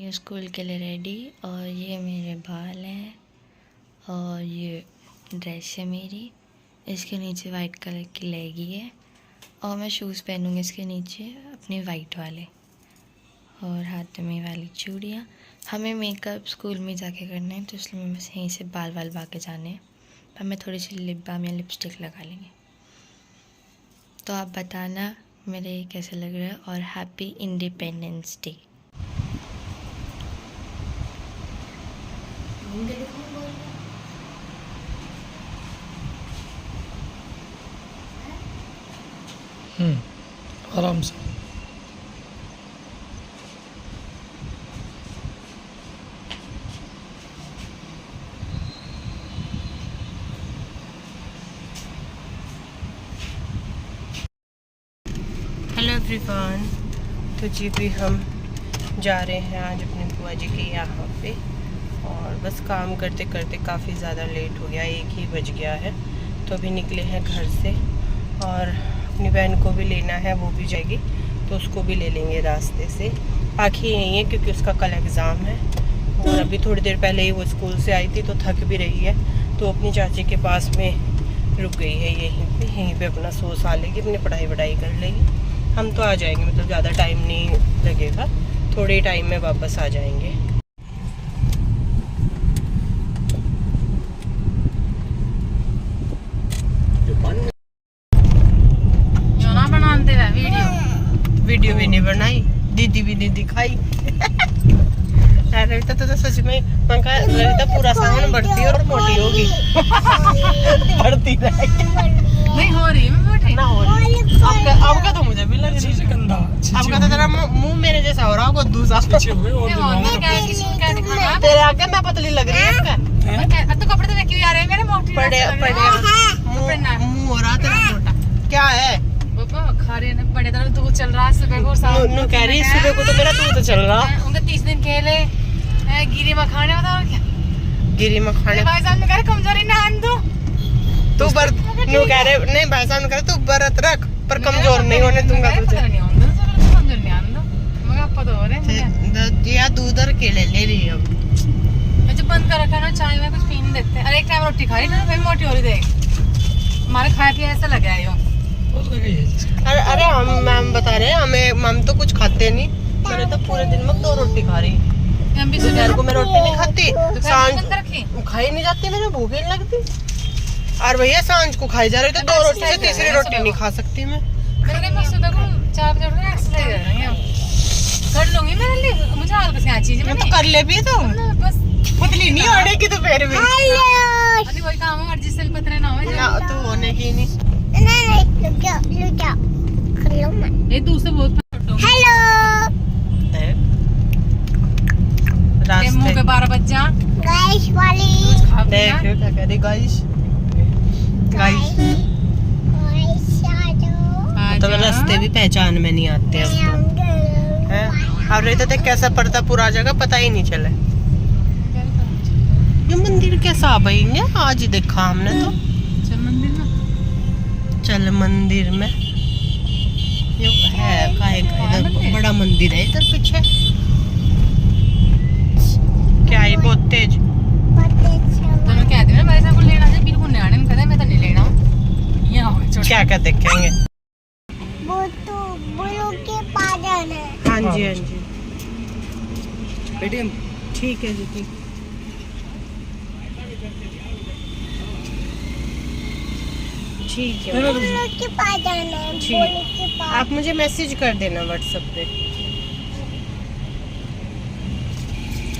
रही हूँ स्कूल के लिए रेडी। और ये मेरे बाल हैं और ये ड्रेस है मेरी। इसके नीचे वाइट कलर की लेगी है और मैं शूज़ पहनूँगी इसके नीचे अपने वाइट वाले, और हाथ में वाली चूड़ियाँ। हमें मेकअप स्कूल में जाके करना है तो इसलिए मैं बस यहीं से बाल बा के जाने हैं। हमें थोड़ी सी लिप बाम या लिपस्टिक लगा लेंगे। तो आप बताना मेरे कैसे लग रहा है। और हैप्पी इंडिपेंडेंस डे। आराम से। Hello everyone. तो जी भी हम जा रहे हैं आज अपने बुआ जी के यहाँ पे, और बस काम करते करते काफ़ी ज़्यादा लेट हो गया, 1 ही बज गया है। तो अभी निकले हैं घर से और अपनी बहन को भी लेना है, वो भी जाएगी तो उसको भी ले लेंगे रास्ते से। आखिर यही है क्योंकि उसका कल एग्ज़ाम है, और अभी थोड़ी देर पहले ही वो स्कूल से आई थी तो थक भी रही है, तो अपनी चाची के पास में रुक गई है यहीं पे अपना सो सा लेगी, अपनी पढ़ाई वढ़ाई कर लेगी। हम तो आ जाएंगे, मतलब ज़्यादा टाइम नहीं लगेगा, थोड़े टाइम में वापस आ जाएंगे। वीडियो भी नहीं बनाई, दीदी भी नहीं दिखाई। ललिता तो सच में पंखा, ललिता पूरा सावन बढ़ती है और मोटी होगी। बढ़ती रहेगी, नहीं हो रही ना हो रही। आपका तो मुझे भी लग रही है गंदा। आपका तो तेरा मुंह मेरे जैसा हो रहा होगा, दूसरा तेरे आगे मैं पतली लग रही है। तो कपड़े तो क्यों आ रहे हैं मेरे मोटे पड़े मुंह हो रहा तेरा मोटा। क्या है खा रहे हैं बड़े तरह दूध चल रहा है सुबह को, शाम कह रही सुबह को तो मेरा दूध चल रहा। उनका 30 दिन खेले गिरी मखाने, बताओ क्या गिरी मखाने। भाई साहब ने कह रहे कमजोरी ना आन दो, तू बर नु कह रहे नहीं, भाई साहब ने कह रहे तू व्रत रख पर कमजोर नहीं होने दूंगा तुझे। कमजोर नहीं आन दो, मगर आप तो हो रहे या दूध और केले ले रही है। मैं जब बंद कर रखा ना चाय में कुछ पी नहीं देते। अरे एक टाइम रोटी खा रही ना, फिर मोटी हो रही देख। हमारे खाए पिए ऐसा लगा है। अरे हम बता रहे हैं, हम तो कुछ खाते नहीं। मैंने तो पूरे दिन में 2 रोटी खा रही। दोपहर को मैं रोटी नहीं खाती, सांझ खाई नहीं जाती, मेरे भूख ही नहीं लगती। और भैया सांझ को खाई जा रही तो 2 रोटी से तीसरी रोटी नहीं खा सकती मैं। सुबह को 4 बजे उठकर एक्सरसाइज कर लूंगी मेरे लिए, मुझे और कुछ चीज मैं तो कर ले भी तो बस पतली नहीं होने की। तो फिर भी अरे वही काम है, मर्जी से पतले ना हो तो होने की नहीं। ये दूसरे बहुत हेलो मुंह पे 12 बच्चा गाइस वाली देख क्या कह रही गाइस तो रास्ते भी पहचान में नहीं आते अब हैं। अब रहते थे कैसा पड़ता पूरा जगह पता ही नहीं चले। ये मंदिर कैसा भाई आज ही देखा हमने तो। चल मंदिर में ये है काहे इधर बड़ा मंदिर है इधर पीछे। क्या है बहुत तेज तो मैं कहती हूं ना भाई साहब को लेना है, बिल्कुल नहीं आने में कहते मैं तो नहीं लेना यहाँ क्या क्या देखेंगे। वो तो बुलू के पास जाना है। हाँ जी हाँ जी बेटे ठीक है जी ठीक। ठीक है के पास जाना है, के पास। आप मुझे मैसेज कर देना व्हाट्सएप पे।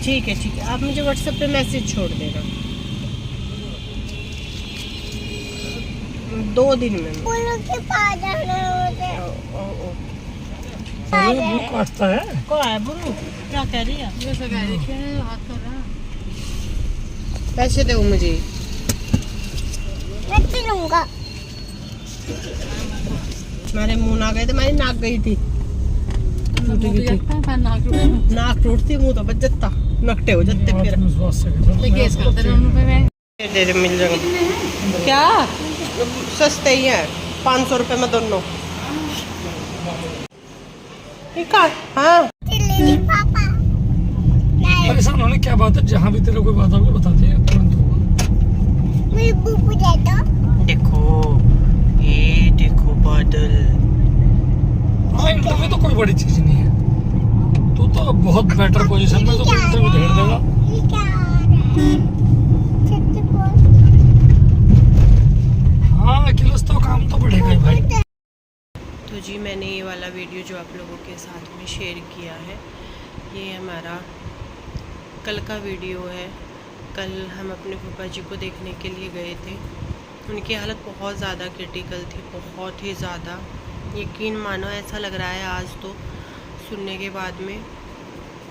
ठीक है आप मुझे व्हाट्सएप पे मैसेज छोड़ देना 2 दिन में। के पास जाना है। काटता है को है बुरू क्या कह रही है? जैसे कह रही है हाथ कर रहा। पैसे दो मुझे, मैं तो लूंगा। मेरे मुंह ना गए थे, मेरी नाक गई थी, नाक टूटती मुंह तो बच जाता, नकटे हो जाते फिर मिल जाएगा। क्या सस्ते ही है 500 रुपए में दोनों। हाँ बोले क्या बात है, जहाँ भी तेरा कोई बात होगी बता दिए, तुरंत होगा। देखो ये देखो बादल। हाँ इंटरव्यू तो कोई बड़ी चीज नहीं है, तू तो बहुत बेटर पोजीशन में, तो इंटरव्यू ढेर देगा। हाँ अखिलेश तो काम तो बढ़ेगा ही भाई। तो जी मैंने ये वाला वीडियो जो आप लोगों के साथ में शेयर किया है, ये हमारा कल का वीडियो है। कल हम अपने फूफा जी को देखने के लिए गए थे। उनकी हालत बहुत ज़्यादा क्रिटिकल थी, बहुत ही ज़्यादा। यकीन मानो ऐसा लग रहा है आज तो सुनने के बाद में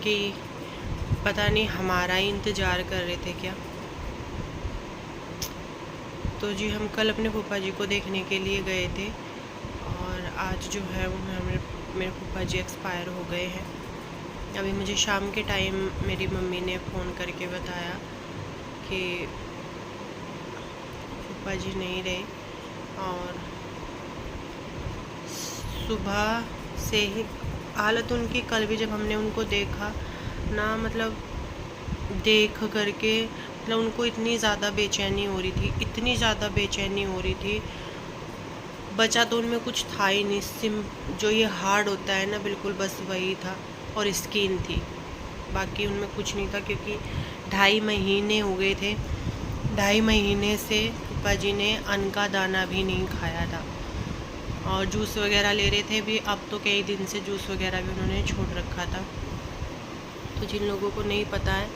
कि पता नहीं हमारा ही इंतज़ार कर रहे थे क्या। तो जी हम कल अपने फूफा जी को देखने के लिए गए थे और आज जो है वो मेरे फूफा जी एक्सपायर हो गए हैं। अभी मुझे शाम के टाइम मेरी मम्मी ने फ़ोन करके बताया कि फूफा जी नहीं रहे, और सुबह से ही हालत उनकी, कल भी जब हमने उनको देखा ना, मतलब देख करके मतलब उनको इतनी ज़्यादा बेचैनी हो रही थी, इतनी ज़्यादा बेचैनी हो रही थी। बचा तो उनमें कुछ था ही नहीं, सिम जो ये हार्ड होता है ना, बिल्कुल बस वही था, और स्किन थी, बाकी उनमें कुछ नहीं था। क्योंकि 2.5 महीने हो गए थे, 2.5 महीने से फूफा जी ने अन्न का दाना भी नहीं खाया था, और जूस वगैरह ले रहे थे भी। अब तो कई दिन से जूस वगैरह भी उन्होंने छोड़ रखा था। तो जिन लोगों को नहीं पता है,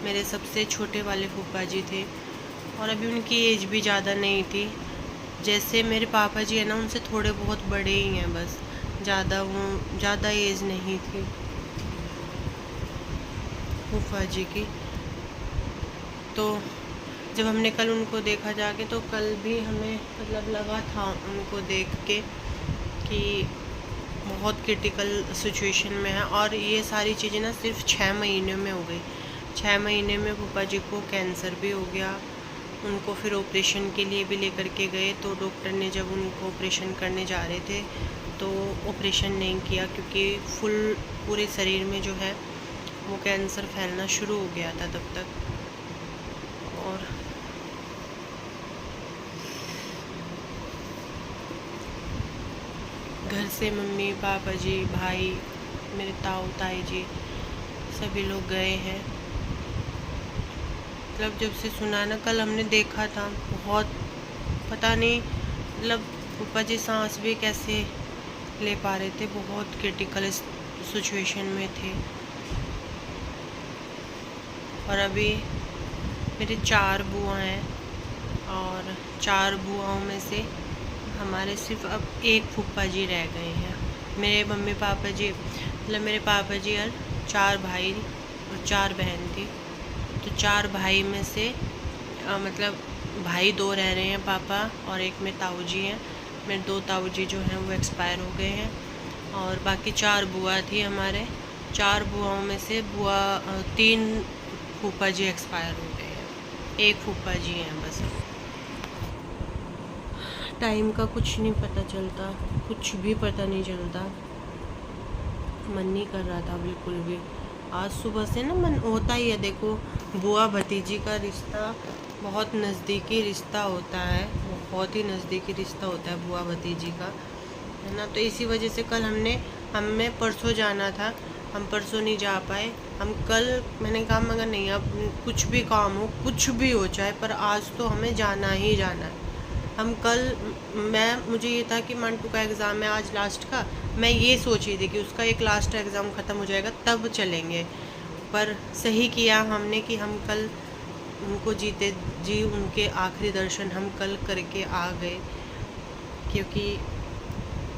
मेरे सबसे छोटे वाले फूफा जी थे, और अभी उनकी एज भी ज़्यादा नहीं थी। जैसे मेरे पापा जी है ना, उनसे थोड़े बहुत बड़े ही हैं बस, ज़्यादा एज नहीं थी फूफा जी की। तो जब हमने कल उनको देखा जाके, तो कल भी हमें मतलब लगा था उनको देख के कि बहुत क्रिटिकल सिचुएशन में है। और ये सारी चीज़ें ना सिर्फ 6 महीने में हो गई। 6 महीने में फूफा जी को कैंसर भी हो गया। उनको फिर ऑपरेशन के लिए भी लेकर के गए, तो डॉक्टर ने जब उनको ऑपरेशन करने जा रहे थे तो ऑपरेशन नहीं किया, क्योंकि पूरे शरीर में जो है वो कैंसर फैलना शुरू हो गया था तब तक। और घर से मम्मी पापा जी, भाई, मेरे ताऊ ताई जी सभी लोग गए हैं। मतलब जब से सुना ना, कल हमने देखा था, बहुत पता नहीं मतलब फूफा जी सांस भी कैसे ले पा रहे थे, बहुत क्रिटिकल सिचुएशन में थे। और अभी मेरे 4 बुआ हैं, और 4 बुआओं में से हमारे सिर्फ अब एक फूफा जी रह गए हैं। मेरे मम्मी पापा जी, मतलब मेरे पापा जी और 4 भाई और 4 बहन थी। तो 4 भाई में से मतलब भाई 2 रह रहे हैं, पापा और एक में ताऊ जी हैं। मेरे 2 ताऊ जी जो हैं वो एक्सपायर हो गए हैं, और बाकी 4 बुआ थी हमारे। 4 बुआओं में से 3 फूफा जी एक्सपायर हो गए हैं, एक फूफा जी हैं बस। टाइम का कुछ नहीं पता चलता, कुछ भी पता नहीं चलता। मन नहीं कर रहा था बिल्कुल भी। आज सुबह से ना मन होता ही है। देखो, बुआ भतीजी का रिश्ता बहुत नज़दीकी रिश्ता होता है, बहुत ही नज़दीकी रिश्ता होता है बुआ भतीजी का, है ना। तो इसी वजह से कल हमें परसों जाना था, हम परसों नहीं जा पाए। हम कल, मैंने कहा मगर नहीं, अब कुछ भी काम हो, कुछ भी हो जाए, पर आज तो हमें जाना ही जाना है। हम कल, मुझे ये था कि मंटू का एग्ज़ाम है आज लास्ट का, मैं ये सोच रही थी कि उसका एक लास्ट एग्ज़ाम ख़त्म हो जाएगा तब चलेंगे। पर सही किया हमने कि हम कल उनको जीते जी उनके आखिरी दर्शन हम कल करके आ गए, क्योंकि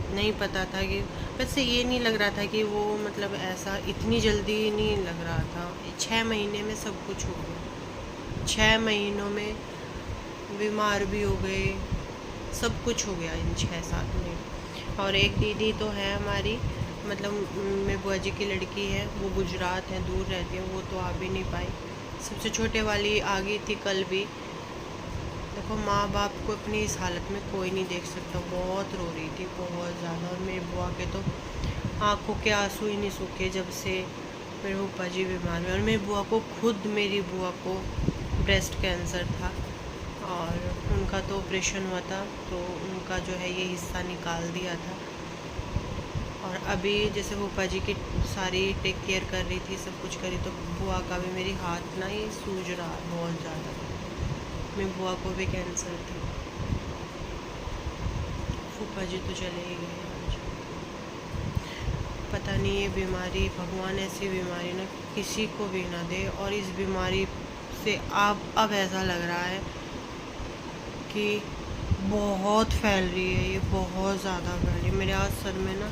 नहीं पता था कि, वैसे ये नहीं लग रहा था कि वो मतलब ऐसा इतनी जल्दी नहीं लग रहा था। 6 महीने में सब कुछ हो गया, 6 महीनों में बीमार भी हो गए, सब कुछ हो गया इन 6-7 में। और एक दीदी तो है हमारी, मतलब मेरी बुआ जी की लड़की है, वो गुजरात है, दूर रहती है, वो तो आ भी नहीं पाई। सबसे छोटे वाली आ गई थी कल भी। देखो, माँ बाप को अपनी इस हालत में कोई नहीं देख सकता। बहुत रो रही थी, बहुत ज़्यादा। और मेरी बुआ के तो आँखों के आंसू ही नहीं सूखे जब से मेरे फूफा जी बीमार हुए और मेरी बुआ को मेरी बुआ को ब्रेस्ट कैंसर था और उनका तो ऑपरेशन हुआ था, तो उनका जो है ये हिस्सा निकाल दिया था। और अभी जैसे फूफा जी की सारी टेक केयर कर रही थी, सब कुछ करी, तो बुआ का भी मेरी हाथ ना ये सूज रहा है बहुत ज़्यादा। मेरी बुआ को भी कैंसर थी। फूफा जी तो चले ही गए आज। पता नहीं ये बीमारी, भगवान ऐसी बीमारी ना किसी को भी ना दे। और इस बीमारी से अब ऐसा लग रहा है कि बहुत फैल रही है, ये बहुत ज़्यादा फैल रही है। मेरे आज सर में ना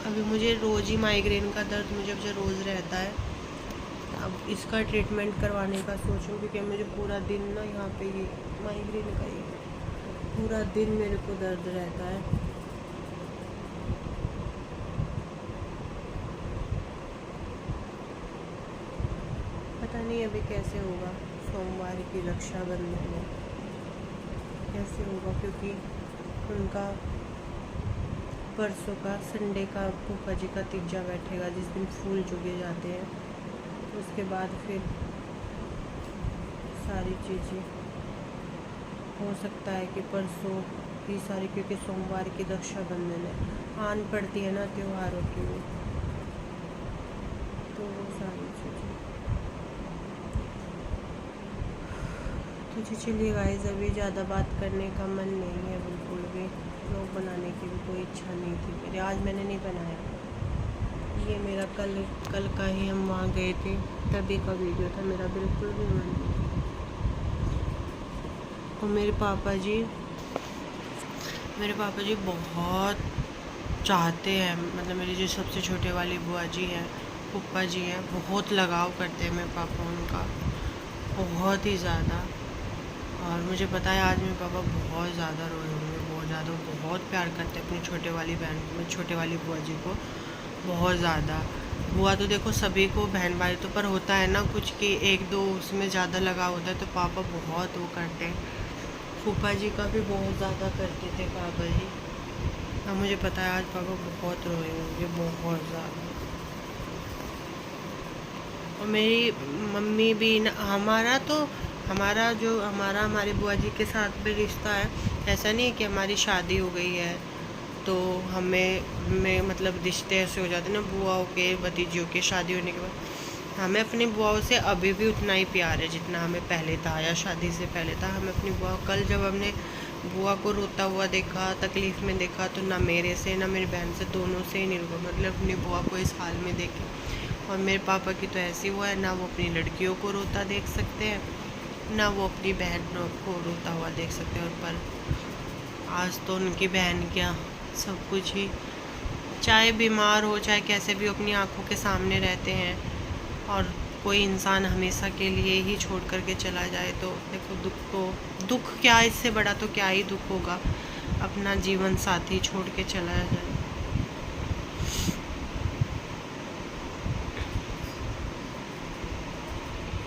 अभी मुझे रोज़ ही माइग्रेन का दर्द मुझे रोज़ रहता है। अब इसका ट्रीटमेंट करवाने का सोचूं, क्योंकि मुझे पूरा दिन ना यहाँ पे ये माइग्रेन का ही पूरा दिन मेरे को दर्द रहता है। पता नहीं अभी कैसे होगा, सोमवार की रक्षाबंधन में कैसे होगा, क्योंकि उनका परसों का संडे का फूफा जी का तीजा बैठेगा, जिस दिन फूल चुगे जाते हैं। उसके बाद फिर सारी चीज़ें हो सकता है कि परसों ही सारी, क्योंकि सोमवार की रक्षाबंधन है, आन पड़ती है ना त्योहारों की, तो वो सारी चीज़ें। तो चलिए गाइस, अभी ज़्यादा बात करने का मन नहीं है, बिल्कुल भी व्लॉग बनाने की भी कोई इच्छा नहीं थी मेरी। आज मैंने नहीं बनाया, ये मेरा कल का ही हम वहाँ गए थे तभी का वीडियो था, मेरा बिल्कुल भी मन नहीं। और मेरे पापा जी बहुत चाहते हैं, मतलब मेरी जो सबसे छोटे वाली बुआ जी हैं, फूफा जी हैं, बहुत लगाव करते हैं मेरे पापा उनका, बहुत ही ज़्यादा। और मुझे पता है आज मेरे पापा बहुत ज़्यादा रोए होंगे, बहुत ज़्यादा, बहुत प्यार करते हैं अपनी छोटे वाली बहन को, छोटे वाली बुआ जी को बहुत ज़्यादा। बुआ तो देखो सभी को बहन भाई तो पर होता है ना कुछ कि एक दो उसमें ज़्यादा लगाव होता है, तो पापा बहुत वो करते हैं। फूफा जी का भी बहुत ज़्यादा करते थे पापा जी। अब मुझे पता है आज पापा बहुत रोए होंगे, बहुत ज़्यादा। और मेरी मम्मी भी हमारी बुआ जी के साथ भी रिश्ता है। ऐसा नहीं है कि हमारी शादी हो गई है तो हमें मतलब रिश्ते ऐसे हो जाते हैं ना, बुआओं के भतीजियों के शादी होने के बाद हमें अपनी बुआओं से अभी भी उतना ही प्यार है जितना हमें पहले था या शादी से पहले था। हमें अपनी बुआ, कल जब हमने बुआ को रोता हुआ देखा, तकलीफ़ में देखा, तो ना मेरे से ना मेरी बहन से, दोनों से ही नहीं रुका, मतलब अपनी बुआ को इस हाल में देखे। और मेरे पापा की तो ऐसी हुआ है, ना वो अपनी लड़कियों को रोता देख सकते हैं, ना वो अपनी बहन को रोता हुआ देख सकते हैं। और पर आज तो उनकी बहन क्या सब कुछ ही, चाहे बीमार हो चाहे कैसे भी, अपनी आंखों के सामने रहते हैं। और कोई इंसान हमेशा के लिए ही छोड़ कर के चला जाए तो देखो दुख क्या, इससे बड़ा तो क्या ही दुख होगा, अपना जीवन साथी छोड़ के चला जाए।